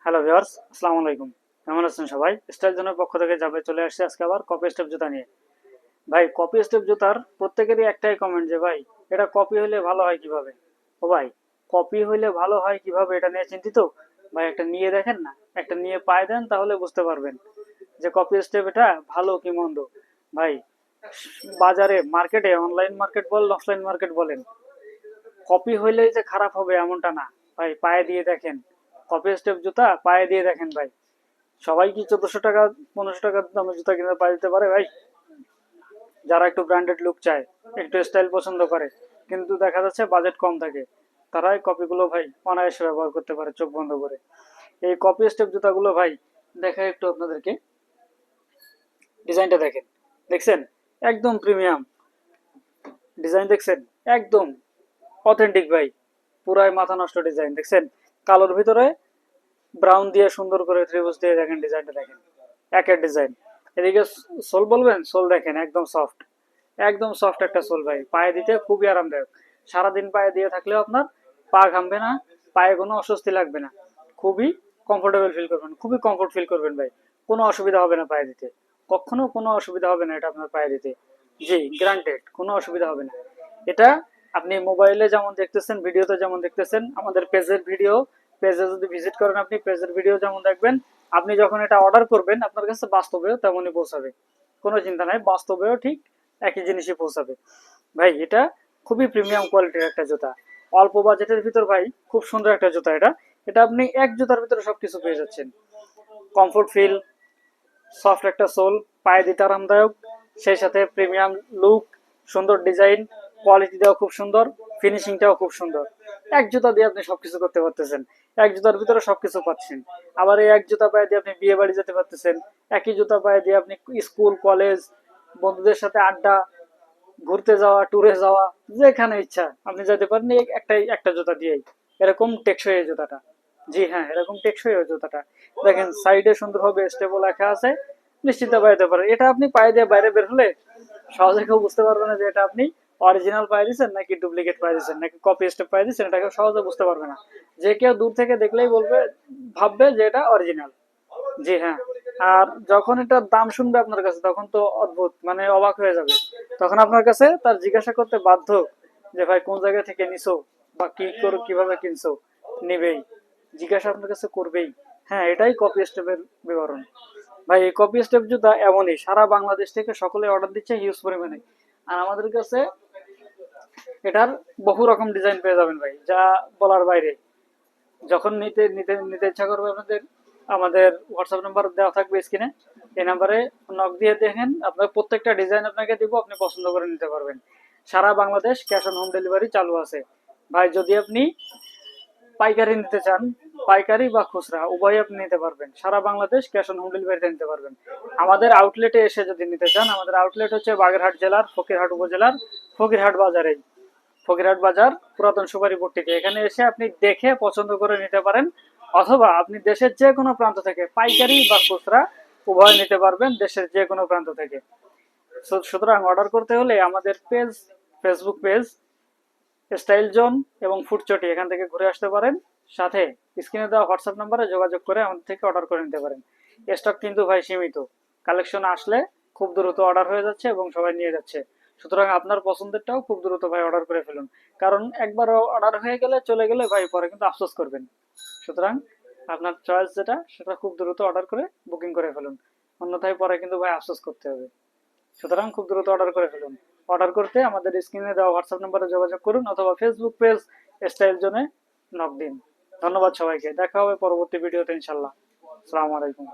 Hello viewers, আসসালামু আলাইকুম। কেমন আছেন সবাই? স্টাইল জোনের পক্ষ থেকে যাবে চলে আসছে আজকে আবার কপি স্টেপ জুতা নিয়ে। ভাই, কপি স্টেপ জুতার প্রত্যেকেরই একটাই কমেন্ট যে ভাই এটা কপি হইলে ভালো হয় কিভাবে? ও ভাই, কপি হইলে ভালো হয় কিভাবে এটা নিয়ে চিন্তিত? ভাই একটা নিয়ে দেখেন না, একটা নিয়ে পায়ে দেন তাহলে বুঝতে পারবেন যে কপি স্টেপ এটা ভালো কি মন্দ। ভাই, বাজারে মার্কেটে অনলাইন মার্কেট বলেন অফলাইন মার্কেট বলেন, কপি হইলেই যে খারাপ হবে এমনটা না। ভাই পায়ে দিয়ে দেখেন, কপি স্টেপ জুতা পায়ে দিয়ে দেখেন ভাই। সবাই কি 1400 টাকা 1500 টাকার দামের জুতা কিনে পায়ে দিতে পারে ভাই? যারা একটু ব্র্যান্ডেড লুক চায়, একটু স্টাইল পছন্দ করে, কিন্তু দেখা যাচ্ছে বাজেট কম থাকে, তারাই কপিগুলো ভাই অনায়াসে ব্যবহার করতে পারে চোখ বন্ধ করে। এই কপি স্টেপ জুতাগুলো ভাই দেখা একটু আপনাদেরকে, ডিজাইনটা দেখেন, দেখছেন? একদম প্রিমিয়াম ডিজাইন, দেখছেন? একদম অথেন্টিক ভাই, পুরাই মাথা নষ্ট ডিজাইন, দেখছেন? কালোর ভিতরে ব্রাউন দিয়ে সুন্দর করে ত্রিভুজ দিয়ে দেখেন, ডিজাইনটা দেখেন, একের ডিজাইন। এদিকে সোল বলবেন, সোল দেখেন একদম সফট, একদম সফট একটা সোল ভাই, পায়ে দিতে খুবই আরামদায়ক। সারাদিন পায়ে দিয়ে থাকলেও আপনার পা ঘামবে না, পায়ে কোনো অস্বস্তি লাগবে না, খুবই কমফোর্টেবল ফিল করবেন, খুবই কমফোর্ট ফিল করবেন ভাই। কোনো অসুবিধা হবে না পায়ে দিতে, কখনো কোনো অসুবিধা হবে না এটা আপনার পায়ে দিতে। জি, গ্রান্টেড, কোনো অসুবিধা হবে না এটা। আপনি মোবাইলে যেমন দেখতেছেন, ভিডিওতে যেমন দেখতেছেন, আমাদের পেজের ভিডিও, পেজে যদি ভিজিট করেন আপনি, পেজের ভিডিও যেমন দেখবেন, আপনি যখন এটা অর্ডার করবেন আপনার কাছে বাস্তবেও তেমনই পৌঁছাবে। কোনো চিন্তা নাই, বাস্তবেও ঠিক একই জিনিসই পৌঁছাবে। ভাই এটা খুবই প্রিমিয়াম কোয়ালিটির একটা জুতা, অল্প বাজেটের ভিতর ভাই খুব সুন্দর একটা জুতা এটা। এটা আপনি এক জুতার ভিতরে সবকিছু পেয়ে যাচ্ছেন, কমফোর্ট ফিল, সফট একটা সোল, পায়ে দিতে আরামদায়ক, সেই সাথে প্রিমিয়াম লুক, সুন্দর ডিজাইন, কোয়ালিটিটাও খুব সুন্দর, ফিনিশিংটাও খুব সুন্দর। এক জুতা দিয়ে আপনি সবকিছু করতে পারতেছেন, এক জুতার ভিতরে সবকিছু পাচ্ছেন। আবার এই এক জুতা পায়ে দিয়ে আপনি বিয়ে বাড়ি যেতে পারতেছেন, একই জুতা পায়ে দিয়ে আপনি স্কুল কলেজ, বন্ধুদের সাথে আড্ডা, ঘুরতে যাওয়া, ট্যুরে যাওয়া, যেখানে ইচ্ছা আপনি যেতে পারেন এই একটা জুতা দিয়েই। এরকম টেকসই এই জুতাটা। জি হ্যাঁ, এরকম টেকসই ওই জুতাটা। দেখেন সাইডে সুন্দরভাবে স্টেবল লেখা আছে, নিশ্চিন্তে পাইতে পারেন। এটা আপনি পায়ে দিয়ে বাইরে বের হলে সহজে কেউ বুঝতে পারবে না যে এটা আপনি অরিজিনাল পায়ে দিচ্ছেন নাকি ডুপ্লিকেট পায়ে দিচ্ছেন নাকি কপি স্টেপ পায়ে দিচ্ছেন, এটা কেউ সহজে বুঝতে পারবে না। যে কেউ দূর থেকে দেখলেই বলবে, ভাববে যে এটা অরিজিনাল। জি হ্যাঁ। আর যখন এটার দাম শুনবে আপনার কাছে, তখন তো অদ্ভুত, মানে অবাক হয়ে যাবে। তখন আপনার কাছে তার জিজ্ঞাসা করতে বাধ্য যে ভাই কোন জায়গা থেকে নিছো বা কি করে কিভাবে কিনছো, নিবেই, জিজ্ঞাসা আপনার কাছে করবেই। হ্যাঁ, এটাই কপি স্টেপের বিবরণ। ভাই এই কপি স্টেপ জুতা এমনই, সারা বাংলাদেশ থেকে সকলে অর্ডার দিচ্ছে হিউজ পরিমাণে। আর আমাদের কাছে এটার বহু রকম ডিজাইন পেয়ে যাবেন ভাই, যা বলার বাইরে। যখন নিতে নিতে নিতে ইচ্ছা করবে আপনাদের, আমাদের হোয়াটসঅ্যাপ নাম্বার দেওয়া থাকবে স্ক্রিনে, এই নাম্বারে নক দিয়ে দেখেন, আপনার প্রত্যেকটা ডিজাইন আপনাকে দিব, আপনি পছন্দ করে নিতে পারবেন। সারা Bangladesh cash on home delivery চালু আছে। ভাই যদি আপনি পাইকারি নিতে চান, পাইকারি বা খুচরা উভয় আপনি নিতে পারবেন, সারা বাংলাদেশ ক্যাশ অন হোম ডেলিভারিতে নিতে পারবেন। আমাদের আউটলেটে এসে যদি নিতে চান, আমাদের আউটলেট হচ্ছে বাগেরহাট জেলার ফকিরহাট উপজেলার ফকিরহাট বাজারেই, ফকিরহাট বাজার পুরাতন সুপারি পট্টিতে। এখানে এসে আপনি দেখে পছন্দ করে নিতে পারেন, অথবা আপনি দেশের যে কোনো প্রান্ত থেকে পাইকারি বা খুচরা উভয় নিতে পারবেন, দেশের যে কোনো প্রান্ত থেকে। সুতরাং অর্ডার করতে হলে আমাদের page, Facebook page style zone এবং ফুটচটি, এখান থেকে ঘুরে আসতে পারেন। সাথে স্ক্রিনে দেওয়া হোয়াটসঅ্যাপ নাম্বারে যোগাযোগ করে আমাদের থেকে অর্ডার করে নিতে পারেন। স্টক কিন্তু ভাই সীমিত, কালেকশন আসলে খুব দ্রুত অর্ডার হয়ে যাচ্ছে এবং সবাই নিয়ে যাচ্ছে। সুতরাং আপনার পছন্দেরটাও খুব দ্রুত ভাই অর্ডার করে ফেলুন, কারণ একবার অর্ডার হয়ে গেলে চলে গেলে ভাই পরে কিন্তু আফসোস করবেন। সুতরাং আপনার চয়েস যেটা সেটা খুব দ্রুত অর্ডার করে বুকিং করে ফেলুন, অন্যথায় পরে কিন্তু ভাই আফসোস করতে হবে। সুতরাং খুব দ্রুত অর্ডার করে ফেলুন। অর্ডার করতে আমাদের স্ক্রিনে দেওয়া হোয়াটসঅ্যাপ নম্বরে যোগাযোগ করুন, অথবা ফেসবুক পেজ স্টাইল জোনে নক দিন। ধন্যবাদ সবাইকে, দেখা হবে পরবর্তী ভিডিওতে ইনশাল্লাহ। আসসালামু আলাইকুম।